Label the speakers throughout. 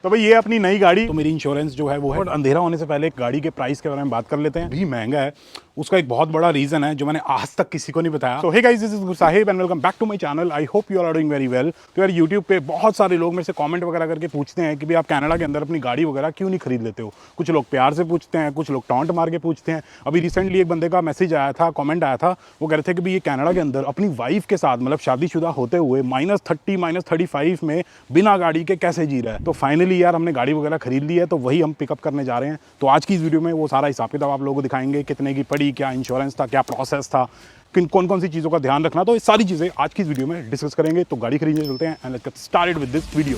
Speaker 1: तो भाई ये अपनी नई गाड़ी, तो मेरी इंश्योरेंस जो है वो है। और अंधेरा होने से पहले गाड़ी के प्राइस के बारे में बात कर लेते हैं। भी महंगा है, उसका एक बहुत बड़ा रीजन है जो मैंने आज तक किसी को नहीं बताया। So hey guys, this is Sahib and welcome back to my channel. I hope you are doing very well. तो यार यूट्यूब पे बहुत सारे लोग मेरे से कमेंट वगैरह करके पूछते हैं कि भाई आप कनाडा के अंदर अपनी गाड़ी वगैरह क्यों नहीं खरीद लेते हो। कुछ लोग प्यार से पूछते हैं, कुछ लोग टॉन्ट मार के पूछते हैं। अभी रिसेंटली एक बंदे का मैसेज आया था, कमेंट आया था, वो कह रहे थे कि भाई ये कनाडा के अंदर अपनी वाइफ के साथ मतलब शादीशुदा होते हुए -30 -35 में बिना गाड़ी के कैसे जी रहा है। तो फाइनली यार हमने गाड़ी वगैरह खरीद ली है, तो वही हम पिकअप करने जा रहे हैं। तो आज की इस वीडियो में वो सारा हिसाब किताब आप लोगों को दिखाएंगे, कितने की पड़ी, क्या इंश्योरेंस था, क्या प्रोसेस था, कौन कौन सी चीज़ों का ध्यान रखना। तो ये सारी चीज़ें आज की इस वीडियो में डिस्कस करेंगे। तो गाड़ी खरीदने चलते हैं and let's get started with this video.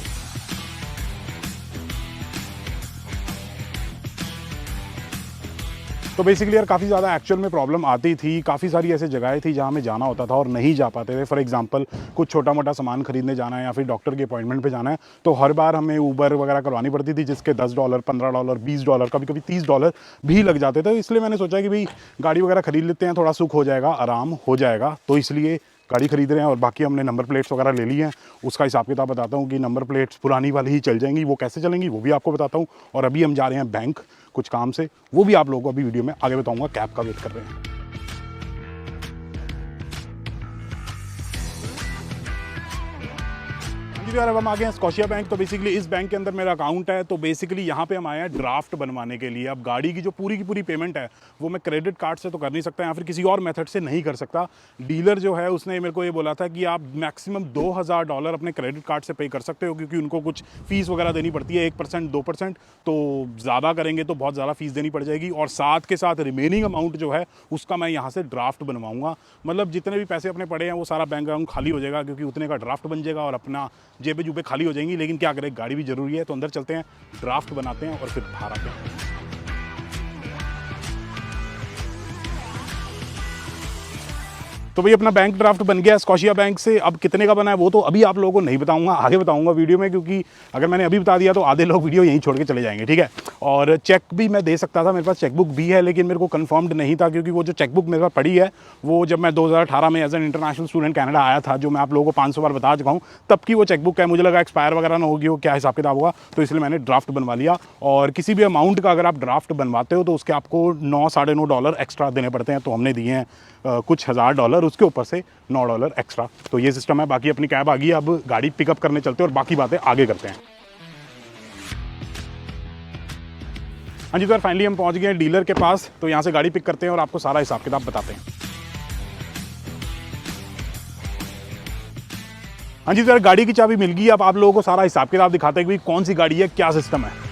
Speaker 1: तो बेसिकली यार काफ़ी ज़्यादा एक्चुअल में प्रॉब्लम आती थी। काफ़ी सारी ऐसे जगहें थी जहाँ हमें जाना होता था और नहीं जा पाते थे। फॉर एग्जांपल कुछ छोटा मोटा सामान खरीदने जाना है या फिर डॉक्टर के अपॉइंटमेंट पे जाना है, तो हर बार हमें ऊबर वगैरह करवानी पड़ती थी, जिसके $10 $15 $20 कभी कभी $30 भी लग जाते थे। इसलिए मैंने सोचा कि भाई गाड़ी वगैरह खरीद लेते हैं, थोड़ा सुख हो जाएगा, आराम हो जाएगा। तो इसलिए गाड़ी खरीद रहे हैं। और बाकी हमने नंबर प्लेट्स वगैरह ले ली हैं, उसका हिसाब किताब बताता हूँ कि नंबर प्लेट्स पुरानी वाली ही चल जाएंगी, वो कैसे चलेंगी वो भी आपको बताता हूँ। और अभी हम जा रहे हैं बैंक कुछ काम से, वो भी आप लोगों को अभी वीडियो में आगे बताऊँगा। कैब का वेट कर रहे हैं। यार अब हम आ गए हैं स्कॉशिया बैंक। तो बेसिकली इस बैंक के अंदर मेरा अकाउंट है। तो बेसिकली यहाँ पे हम आए हैं ड्राफ्ट बनवाने के लिए। अब गाड़ी की जो पूरी की पूरी पेमेंट है वो मैं क्रेडिट कार्ड से तो कर नहीं सकता या फिर किसी और मेथड से नहीं कर सकता। डीलर जो है उसने मेरे को ये बोला था कि आप मैक्सिमम $2000 अपने क्रेडिट कार्ड से पे कर सकते हो, क्योंकि उनको कुछ फीस वगैरह देनी पड़ती है, 1% 2%। तो ज़्यादा करेंगे तो बहुत ज़्यादा फीस देनी पड़ जाएगी। और साथ के साथ रिमेनिंग अमाउंट जो है उसका मैं यहाँ से ड्राफ्ट बनवाऊँगा। मतलब जितने भी पैसे अपने पड़े हैं वो सारा बैंक अकाउंट खाली हो जाएगा, क्योंकि उतने का ड्राफ्ट बन जाएगा और अपना जेबें जुबे खाली हो जाएंगी। लेकिन क्या करें, गाड़ी भी जरूरी है। तो अंदर चलते हैं, ड्राफ्ट बनाते हैं और फिर बाहर आते हैं। तो भाई अपना बैंक ड्राफ्ट बन गया स्कॉशिया बैंक से। अब कितने का बना है वो तो अभी आप लोगों को नहीं बताऊंगा, आगे बताऊंगा वीडियो में, क्योंकि अगर मैंने अभी बता दिया तो आधे लोग वीडियो यहीं छोड़ के चले जाएंगे, ठीक है। और चेक भी मैं दे सकता था, मेरे पास चेकबुक भी है, लेकिन मेरे को कंफर्म्ड नहीं था, क्योंकि वो जो चेकबुक मेरे पास पड़ी है वो जब मैं 2018 में as an international student Canada आया था, जो मैं आप लोगों को 500 बार बता चुका हूँ, तब की वो चेकबुक है। मुझे लगा एक्सपायर वगैरह ना होगी, वो क्या हिसाब किताब होगा, तो इसलिए मैंने ड्राफ्ट बनवा लिया। और किसी भी अमाउंट का अगर आप ड्राफ्ट बनवाते हो तो उसके आपको $9 साढ़े $9 एक्स्ट्रा देने पड़ते हैं। तो हमने दिए हैं कुछ $1000, उसके ऊपर से $9 एक्स्ट्रा। तो ये सिस्टम है। बाकी अपनी कैब आ गई, अब गाड़ी पिकअप करने चलते हैं और बाकी बातें आगे करते हैं। हाँ जी, तो यार फाइनली हम पहुंच गए हैं डीलर के पास। तो यहाँ से गाड़ी पिक करते हैं और आपको सारा हिसाब किताब बताते हैं। हाँ जी, तो यार गाड़ी की चाबी मिल गई। अब आप लोगों को सारा हिसाब किताब दिखाते हैं कि कौन सी गाड़ी है, क्या सिस्टम है।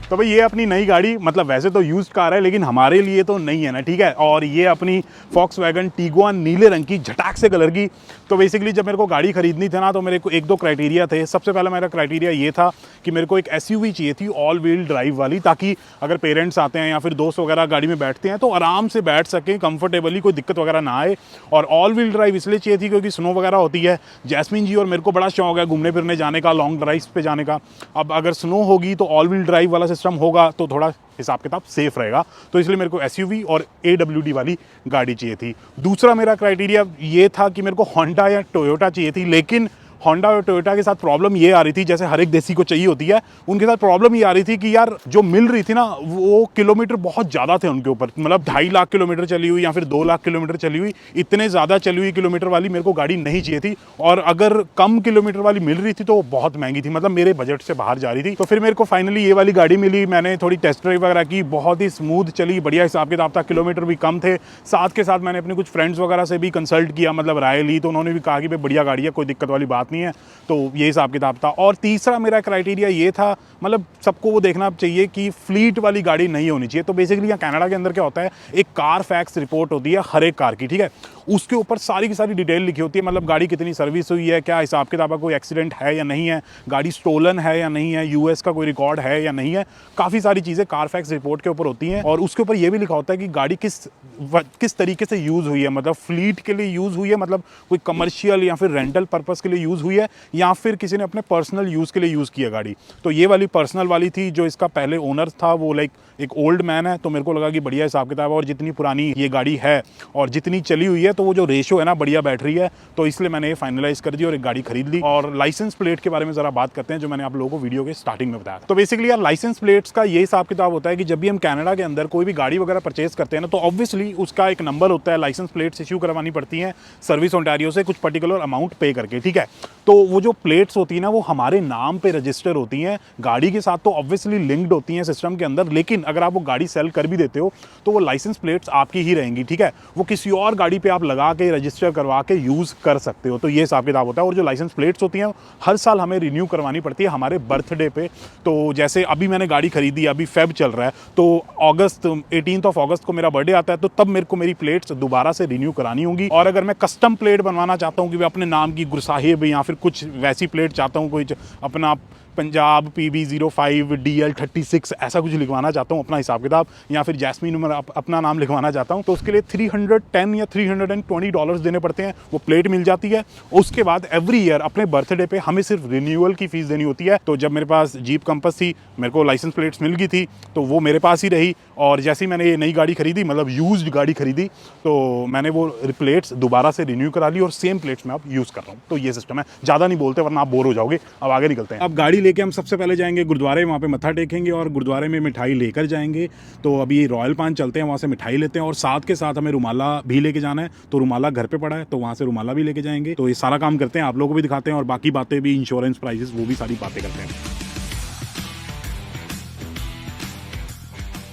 Speaker 1: तो भाई ये अपनी नई गाड़ी, मतलब वैसे तो यूज्ड कार है लेकिन हमारे लिए तो नहीं है ना, ठीक है। और ये अपनी Volkswagen टीगुआन नीले रंग की, झटाक से कलर की। तो बेसिकली जब मेरे को गाड़ी खरीदनी थी ना, तो मेरे को एक दो क्राइटेरिया थे। सबसे पहला मेरा क्राइटेरिया ये था कि मेरे को एक SUV चाहिए थी, ऑल व्हील ड्राइव वाली, ताकि अगर पेरेंट्स आते हैं या फिर दोस्त वगैरह गाड़ी में बैठते हैं तो आराम से बैठ सकें कंफर्टेबली, कोई दिक्कत वगैरह ना आए। और ऑल व्हील ड्राइव इसलिए चाहिए थी क्योंकि स्नो वगैरह होती है। जैस्मिन जी और मेरे को बड़ा शौक है घूमने फिरने जाने का, लॉन्ग ड्राइव्स पे जाने का। अब अगर स्नो होगी तो ऑल व्हील ड्राइव वाला सिस्टम होगा तो थोड़ा हिसाब किताब सेफ रहेगा। तो इसलिए मेरे को SUV और AWD वाली गाड़ी चाहिए थी। दूसरा मेरा क्राइटेरिया ये था कि मेरे को होंडा या टोयोटा चाहिए थी। लेकिन होंडा और टोयोटा के साथ प्रॉब्लम ये आ रही थी, जैसे हर एक देसी को चाहिए होती है, उनके साथ प्रॉब्लम ये आ रही थी कि यार जो मिल रही थी ना, वो किलोमीटर बहुत ज़्यादा थे उनके ऊपर। मतलब 2.5 लाख किलोमीटर चली हुई या फिर 2 लाख किलोमीटर चली हुई, इतने ज़्यादा चली हुई किलोमीटर वाली मेरे को गाड़ी नहीं चाहिए थी। और अगर कम किलोमीटर वाली मिल रही थी तो वो बहुत महंगी थी, मतलब मेरे बजट से बाहर जा रही थी। तो फिर मेरे को फाइनली ये वाली गाड़ी मिली। मैंने थोड़ी टेस्ट ड्राइव वगैरह की, बहुत ही स्मूथ चली, बढ़िया हिसाब किताब था, किलोमीटर भी कम थे। साथ के साथ मैंने अपने कुछ फ्रेंड्स वगैरह से भी कंसल्ट किया, मतलब राय ली, तो उन्होंने भी कहा कि भाई बढ़िया गाड़ी है, कोई दिक्कत वाली बात नहीं है। तो ये हिसाब किताब था। और तीसरा मेरा क्राइटेरिया ये था, मतलब सबको वो देखना चाहिए कि फ्लीट वाली गाड़ी नहीं होनी चाहिए। तो बेसिकली यहाँ कनाडा के अंदर क्या होता है, एक कार फैक्स रिपोर्ट होती है हर एक कार की, ठीक है। उसके ऊपर सारी की सारी डिटेल लिखी होती है, मतलब गाड़ी कितनी सर्विस हुई है, क्या हिसाब किताब है, कोई एक्सीडेंट है या नहीं है, गाड़ी स्टोलन है या नहीं है, US का कोई रिकॉर्ड है या नहीं है। काफ़ी सारी चीज़ें कार फैक्स रिपोर्ट के ऊपर होती हैं। और उसके ऊपर ये भी लिखा होता है कि गाड़ी किस तरीके से यूज़ हुई है, मतलब फ्लीट के लिए यूज़ हुई है, मतलब कोई कमर्शियल या फिर रेंटल पर्पज़ के लिए यूज़ हुई है, या फिर किसी ने अपने पर्सनल यूज़ के लिए यूज़ किया गाड़ी। तो ये वाली पर्सनल वाली थी। जो इसका पहले ओनर था वो लाइक एक ओल्ड मैन है, तो मेरे को लगा कि बढ़िया हिसाब किताब है। और जितनी पुरानी ये गाड़ी है और जितनी चली हुई है, तो वो जो रेशो है ना बढ़िया बैठ रही है, तो इसलिए मैंने ये फाइनलाइज कर दी और एक गाड़ी खरीद ली। और लाइसेंस प्लेट के बारे में जरा बात करते हैं, जो मैंने आप लोगों को वीडियो के स्टार्टिंग में बताया। तो बेसिकली यार लाइसेंस प्लेट्स का ये हिसाब किताब होता है कि जब भी हम कनाडा के अंदर कोई भी गाड़ी वगैरह परचेज करते हैं ना, तो ऑब्वियसली उसका एक नंबर होता है, लाइसेंस प्लेट्स इश्यू करवानी पड़ती हैं सर्विस ओंटारियो से कुछ पर्टिकुलर अमाउंट पे करके, ठीक है। तो वो जो प्लेट्स होती है ना वो हमारे नाम पे रजिस्टर होती हैं गाड़ी के साथ, तो ऑब्वियसली लिंक्ड होती हैं सिस्टम के अंदर। लेकिन अगर आप वो गाड़ी सेल कर भी देते हो तो वो लाइसेंस प्लेट्स आपकी ही रहेंगी, ठीक है। वो किसी और गाड़ी पे आप लगा के रजिस्टर करवा के यूज कर सकते हो, तो ये हिसाब किताब होता है। और जो लाइसेंस प्लेट्स होती हैं हर साल हमें रिन्यू करवानी पड़ती है हमारे बर्थडे पे। तो जैसे अभी मैंने गाड़ी खरीदी, अभी फेब चल रहा है, तो अगस्त 18 अगस्त को मेरा बर्थडे आता है, तो तब मेरे को मेरी प्लेट्स दोबारा से रिन्यू करानी होंगी। और अगर मैं कस्टम प्लेट बनवाना चाहता हूँ कि अपने नाम की गुरसाहिब या फिर कुछ वैसी प्लेट चाहता हूँ, कोई अपना पंजाब PB05 DL36 ऐसा कुछ लिखवाना चाहता हूँ अपना हिसाब किताब, या फिर जैस्मीन उमर अपना नाम लिखवाना चाहता हूँ, तो उसके लिए $310 या $320 देने पड़ते हैं। वो प्लेट मिल जाती है। उसके बाद एवरी ईयर अपने बर्थडे पे हमें सिर्फ रिन्यूअल की फीस देनी होती है। तो जब मेरे पास जीप कंपस थी, मेरे को लाइसेंस प्लेट्स मिल गई थी, तो वो मेरे पास ही रही। और जैसे ही मैंने ये नई गाड़ी खरीदी, मतलब यूज्ड गाड़ी खरीदी, तो मैंने वो प्लेट्स दोबारा से रिन्यू करा ली और सेम प्लेट्स में अब यूज़ कर रहा हूँ। तो ये सिस्टम है। ज़्यादा नहीं बोलते वरना आप बोर हो जाओगे। अब आगे निकलते हैं। अब गाड़ी लेके हम सबसे पहले जाएंगे गुरुद्वारे, वहाँ पे मत्था टेकेंगे और गुरुद्वारे में मिठाई लेकर जाएंगे। तो अभी रॉयल पान चलते हैं, वहाँ से मिठाई लेते हैं और साथ के साथ हमें रुमाला भी लेके जाना है। तो रुमाला घर पे पड़ा है, तो वहाँ से रुमाला भी लेके जाएंगे। तो ये सारा काम करते हैं, आप लोगों को भी दिखाते हैं और बाकी बातें भी, इंश्योरेंस प्राइसेस, वो भी सारी बातें करते हैं।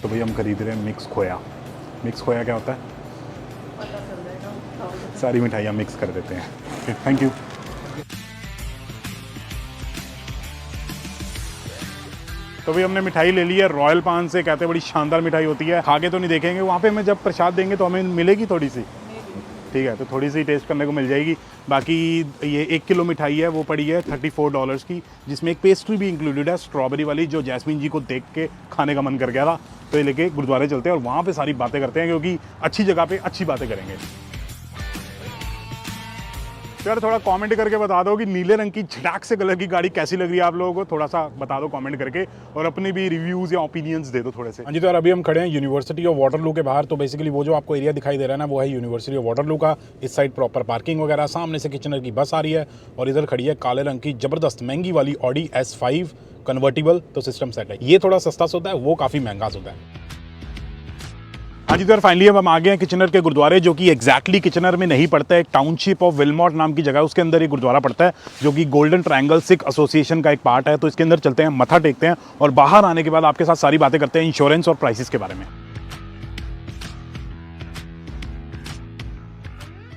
Speaker 1: तो भाई हम खरीद रहे हैं मिक्स खोया। मिक्स खोया क्या होता है? सारी मिठाइयाँ मिक्स कर देते हैं। Thank you. तो भाई हमने मिठाई ले ली है रॉयल पान से, कहते हैं बड़ी शानदार मिठाई होती है। खा के तो नहीं देखेंगे, वहाँ पे हमें जब प्रसाद देंगे तो हमें मिलेगी थोड़ी सी, ठीक है, तो थोड़ी सी टेस्ट करने को मिल जाएगी। बाकी ये 1 किलो मिठाई है, वो पड़ी है $34 की, जिसमें एक पेस्ट्री भी इंक्लूडेड है, स्ट्रॉबेरी वाली, जो जैस्मीन जी को देख के खाने का मन कर गया था। तो ये लेके गुरुद्वारे चलते हैं और वहाँ पे सारी बातें करते हैं, क्योंकि अच्छी जगह पे अच्छी बातें करेंगे। यार थोड़ा कमेंट करके बता दो कि नीले रंग की झटाक से कलर की गाड़ी कैसी लग रही है आप लोगों को, थोड़ा सा बता दो कमेंट करके, और अपने भी रिव्यूज़ या ओपिनियंस दे दो थोड़े से। हाँ जी, तो यार अभी हम खड़े हैं यूनिवर्सिटी ऑफ वाटरलू के बाहर। तो बेसिकली वो जो आपको एरिया दिखाई दे रहा है ना, वो है यूनिवर्सिटी ऑफ वाटरलू का। इस साइड प्रॉपर पार्किंग वगैरह, सामने से किचनर की बस आ रही है और इधर खड़ी है काले रंग की ज़बरदस्त महंगी वाली ऑडी S5 कन्वर्टिबल। तो सिस्टम सेट है, ये थोड़ा सस्ता होता है, वो काफ़ी महंगा होता है। हाँ जी, तो फाइनली अब हम आ गए हैं किचनर के गुरुद्वारे, जो कि एग्जैक्टली किचनर में नहीं पड़ता है, एक टाउनशिप ऑफ विलमॉट नाम की जगह, उसके अंदर ये गुरुद्वारा पड़ता है, जो कि गोल्डन ट्रायंगल सिख एसोसिएशन का एक पार्ट है। तो इसके अंदर चलते हैं, मत्था टेकते हैं और बाहर आने के बाद आपके साथ सारी बातें करते हैं इंश्योरेंस और प्राइसेस के बारे में।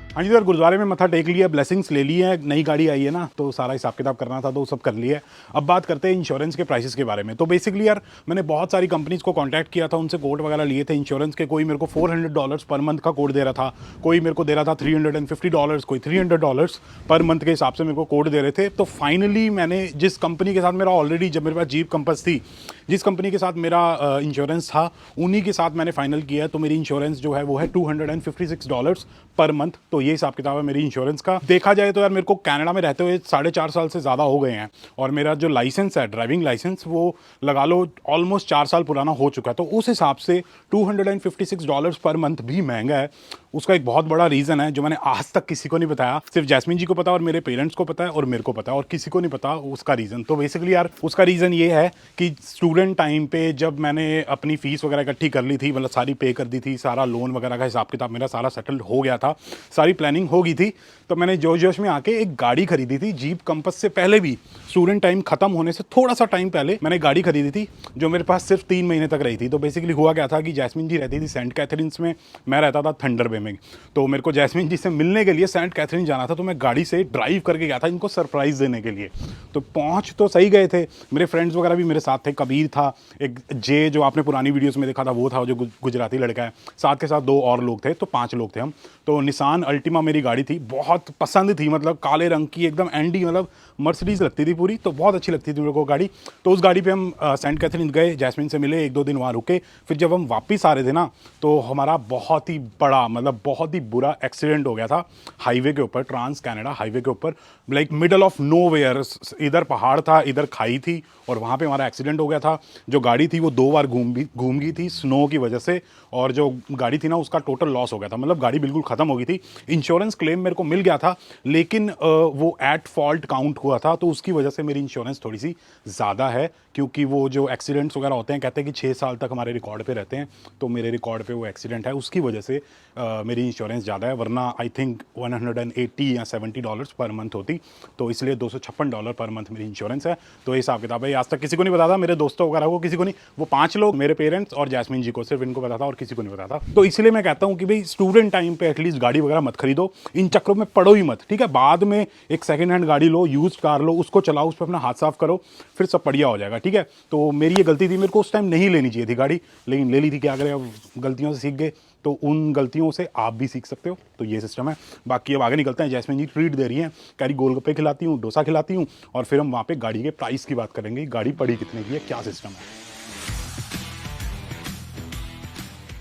Speaker 1: हाँ जी, तो गुरुद्वारे में मत्था टेक लिया, ब्लेसिंग्स ले ली है, नई गाड़ी आई है ना, तो सारा हिसाब किताब करना था, तो सब कर लिया है। अब बात करते हैं इंश्योरेंस के प्राइसेस के बारे में। तो बेसिकली यार मैंने बहुत सारी कंपनीज को कांटेक्ट किया था, उनसे कोड वगैरह लिए थे इंश्योरेंस के। कोई मेरे को $400 पर मंथ का कोड दे रहा था, कोई मेरे को दे रहा था $350, कोई $300 पर मंथ के हिसाब से मेरे को कोड दे रहे थे। तो फाइनली मैंने जिस कंपनी के साथ मेरा ऑलरेडी, जब मेरे पास जीप कंपस थी, जिस कंपनी के साथ मेरा इंश्योरेंस था, उन्हीं के साथ मैंने फाइनल किया है। तो मेरी इंश्योरेंस जो है वो है $256 पर मंथ। तो ये हिसाब किताब है मेरी इंश्योरेंस का। देखा जाए तो यार मेरे को कनाडा में रहते हुए 4.5 साल से ज़्यादा हो गए हैं, और मेरा जो लाइसेंस है, ड्राइविंग लाइसेंस, वो लगा लो ऑलमोस्ट 4 साल पुराना हो चुका है। तो उस हिसाब से $256 पर मंथ भी महंगा है। उसका एक बहुत बड़ा रीज़न है जो मैंने आज तक किसी को नहीं बताया, सिर्फ जैस्मीन जी को पता और मेरे पेरेंट्स को पता है और मेरे को पता है, और किसी को नहीं पता उसका रीज़न। तो बेसिकली यार उसका रीज़न ये है कि स्टूडेंट टाइम पे जब मैंने अपनी फ़ीस वगैरह इकट्ठी कर ली थी, मतलब सारी पे कर दी थी, सारा लोन वगैरह का हिसाब किताब मेरा सारा सेटल्ड हो गया था, सारी प्लानिंग हो गई थी, तो मैंने जोश में आके एक गाड़ी खरीदी थी। जीप कंपस से पहले भी, स्टूडेंट टाइम खत्म होने से थोड़ा सा टाइम पहले मैंने गाड़ी खरीदी थी, जो मेरे पास सिर्फ 3 महीने तक रही थी। तो बेसिकली हुआ क्या था कि जैस्मीन जी रहती थी सेंट कैथरीन्स में, मैं रहता था थंडर बे में। तो मेरे को जैस्मीन जी से मिलने के लिए सेंट कैथरीन जाना था, तो मैं गाड़ी से ड्राइव करके गया था इनको सरप्राइज़ देने के लिए। तो पहुँच तो सही गए थे, मेरे फ्रेंड्स वगैरह भी मेरे साथ थे, कबीर था, एक जे जो आपने पुरानी वीडियोस में देखा था वो था, जो गुजराती लड़का है, साथ के साथ 2 और लोग थे, तो 5 लोग थे हम। तो निसान अल्टीमा मेरी गाड़ी थी, बहुत पसंद थी, मतलब काले रंग की एकदम एंडी, मतलब मर्सिडीज़ लगती थी पूरी, तो बहुत अच्छी लगती थी मेरे को गाड़ी। तो उस गाड़ी पे हम सेंट कैथरीन गए, जैस्मिन से मिले, 1-2 दिन वहाँ रुके। फिर जब हम वापस आ रहे थे ना, तो हमारा बहुत ही बड़ा, मतलब बहुत ही बुरा एक्सीडेंट हो गया था हाईवे के ऊपर, ट्रांस कनाडा हाईवे के ऊपर, लाइक मिडल ऑफ नोवेयर। इधर पहाड़ था, इधर खाई थी, और वहाँ पे हमारा एक्सीडेंट हो गया था। जो गाड़ी थी वो 2 बार घूम गई थी स्नो की वजह से, और जो गाड़ी थी ना उसका टोटल लॉस हो गया था, मतलब गाड़ी बिल्कुल ख़त्म हो गई थी। इंश्योरेंस क्लेम मेरे को मिल गया था, लेकिन वो एट फॉल्ट काउंट हुआ था, तो उसकी वजह से मेरी इंश्योरेंस थोड़ी सी ज़्यादा है, क्योंकि वो जो एक्सीडेंट्स वगैरह होते हैं, कहते हैं कि 6 साल तक हमारे रिकॉर्ड पे रहते हैं, तो मेरे रिकॉर्ड पे वो एक्सीडेंट है, उसकी वजह से मेरी इंश्योरेंस ज़्यादा है। वरना आई थिंक $180 या $70 पर मंथ होती, तो इसलिए $256 पर मंथ मेरी इंश्योरेंस है। तो ये हिसाब किताब है। आज तक किसी को नहीं पता था, मेरे दोस्तों वगैरह को किसी को नहीं, वो 5 लोग, मेरे पेरेंट्स और जैस्मिन जी को, सिर्फ इनको पता था और किसी को नहीं पता था। तो इसलिए मैं कहता हूँ कि भाई स्टूडेंट टाइम पे एटलीस्ट गाड़ी वगैरह मत खरीदो, इन चक्करों में पड़ो ही मत, ठीक है। बाद में एक सेकंड हैंड गाड़ी लो, यूज्ड कार लो, उसको चलाओ, उस पर अपना हाथ साफ करो, फिर सब बढ़िया हो जाएगा, ठीक है। तो मेरी ये गलती थी, मेरे को उस टाइम नहीं लेनी चाहिए थी गाड़ी, लेकिन ले ली थी। क्या करें, अब गलतियों से सीख गए, तो उन गलतियों से आप भी सीख सकते हो। तो ये सिस्टम है। बाकी अब आगे निकलते हैं। जैस्मिन जी ट्रीट दे रही हैं, कह रही गोलगप्पे खिलाती हूँ, डोसा खिलाती हूँ, और फिर हम वहाँ पे गाड़ी के प्राइस की बात करेंगे, गाड़ी पड़ी कितने की है, क्या सिस्टम है।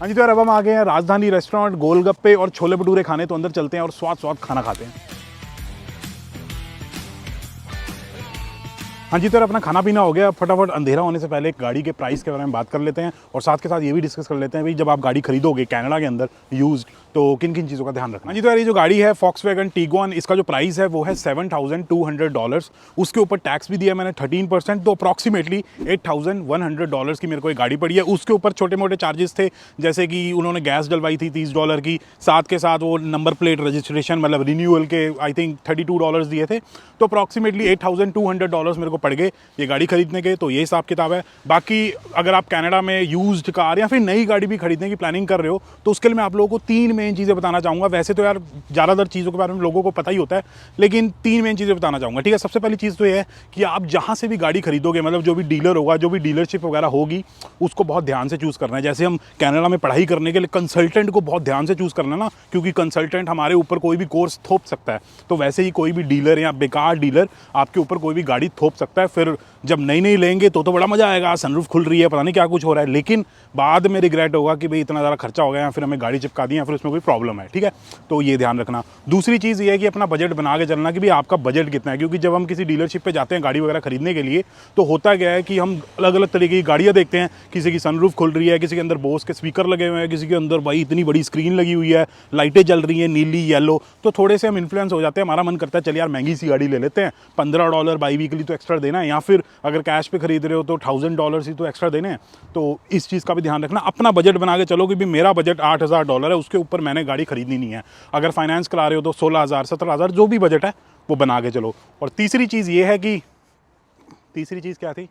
Speaker 1: हाँ जी, तो यार अब हम आ गए हैं राजधानी रेस्टोरेंट, गोलगप्पे और छोले भटूरे खाने। तो अंदर चलते हैं और स्वाद खाना खाते हैं। हाँ जी, तो यार अपना खाना पीना हो गया, फटाफट अंधेरा होने से पहले गाड़ी के प्राइस के बारे में बात कर लेते हैं, और साथ के साथ ये भी डिस्कस कर लेते हैं भाई जब आप गाड़ी खरीदोगे कनाडा के अंदर यूज्ड, तो किन किन चीज़ों का ध्यान रखना। हाँ जी, तो यार ये जो गाड़ी है Volkswagen Tiguan, इसका जो प्राइस है वो है $7,200। उसके ऊपर टैक्स भी दिया मैंने 13%, तो अप्रॉक्सीमेटली $8,100 की मेरे को एक गाड़ी पड़ी है। उसके ऊपर छोटे मोटे चार्जेस थे, जैसे कि उन्होंने गैस डलवाई थी $30 की, साथ के साथ वो नंबर प्लेट रजिस्ट्रेशन मतलब रिन्यूअल के आई थिंक $32 दिए थे। तो अप्रॉक्सीमेटली $8,200 मेरे को पड़ गए ये गाड़ी खरीदने के। तो ये हिसाब किताब है। बाकी अगर आप कनाडा में यूज्ड कार या फिर नई गाड़ी भी खरीदने की प्लानिंग कर रहे हो, तो उसके लिए मैं आप लोगों को 3 मेन चीज़ें बताना चाहूँगा। वैसे तो यार ज़्यादातर चीज़ों के बारे में लोगों को पता ही होता है, लेकिन 3 मेन चीज़ें बताना चाहूँगा, ठीक है। सबसे पहली चीज़ तो ये है कि आप जहाँ से भी गाड़ी खरीदोगे, मतलब जो भी डीलर होगा, जो भी डीलरशिप वगैरह होगी, उसको बहुत ध्यान से चूज़ करना है। जैसे हम कनाडा में पढ़ाई करने के लिए कंसल्टेंट को बहुत ध्यान से चूज़ करना है ना, क्योंकि कंसल्टेंट हमारे ऊपर कोई भी कोर्स थोप सकता है। तो वैसे ही कोई भी डीलर या बेकार डीलर आपके ऊपर कोई भी गाड़ी थोप सकता है। फिर जब नई नई लेंगे तो बड़ा मजा आएगा, सनरूफ खुल रही है, पता नहीं क्या कुछ हो रहा है, लेकिन बाद में रिग्रेट होगा कि भाई इतना ज़्यादा खर्चा हो गया, फिर हमें गाड़ी चिपका दी, या फिर उसमें कोई प्रॉब्लम है, ठीक है। तो ये ध्यान रखना। दूसरी चीज़ ये है कि अपना बजट बना के चलना कि भाई आपका बजट कितना है, क्योंकि जब हम किसी डीलरशिप पे जाते हैं गाड़ी वगैरह खरीदने के लिए, तो होता क्या है कि हम अलग अलग तरीके की गाड़ियाँ देखते हैं। किसी की सनरूफ खुल रही है, किसी के अंदर बोस के स्पीकर लगे हुए हैं, किसी के अंदर भाई इतनी बड़ी स्क्रीन लगी हुई है, लाइटें जल रही हैं नीली येलो, तो थोड़े से हम इन्फ्लुएंस हो जाते हैं। हमारा मन करता है चल यार महंगी सी गाड़ी ले लेते हैं, $15 बाई वीकली तो एक्स्ट्रा देना है, या फिर अगर कैश पे खरीद रहे हो तो $1,000 ही तो एक्स्ट्रा देने हैं। तो इस चीज़ का भी ध्यान रखना। अपना बजट बना के चलो कि भी मेरा बजट $8,000 है, उसके ऊपर मैंने गाड़ी खरीदनी नहीं है। अगर फाइनेंस करा रहे हो तो 16,000 17,000 जो भी बजट है वो बना के चलो। और तीसरी चीज़ ये है कि तीसरी चीज़ क्या थी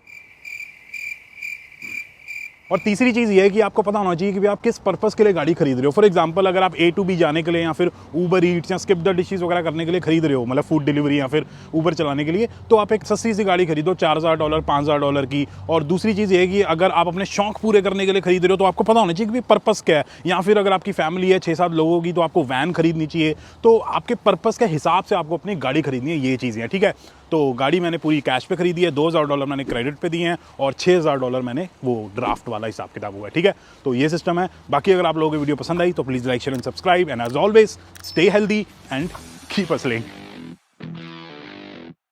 Speaker 1: और तीसरी चीज़ ये है कि आपको पता होना चाहिए कि आप किस पर्पस के लिए गाड़ी खरीद रहे हो। फॉर एग्जांपल अगर आप A to B जाने के लिए या फिर ऊबर ईट्स या स्किप द डिशेस वगैरह करने के लिए खरीद रहे हो, मतलब फूड डिलीवरी या फिर ऊबर चलाने के लिए, तो आप एक सस्ती सी गाड़ी खरीदो $4,000 $5,000 की। और दूसरी चीज़ ये है कि अगर आप अपने शौक पूरे करने के लिए खरीद रहे हो तो आपको पता होना चाहिए कि पर्पस क्या है। या फिर अगर आपकी फैमिली है 6-7 लोगों की तो आपको वैन खरीदनी चाहिए। तो आपके पर्पस के हिसाब से आपको अपनी गाड़ी खरीदनी है, ये चीज़ें हैं, ठीक है। तो गाड़ी मैंने पूरी कैश पे खरीदी है, $2,000 मैंने क्रेडिट पे दिए हैं और $6,000 मैंने वो ड्राफ्ट वाला हिसाब किताब हुआ है, ठीक है। तो ये सिस्टम है। बाकी अगर आप लोगों को वीडियो पसंद आई तो please like share and subscribe, and as always stay healthy and keep hustling.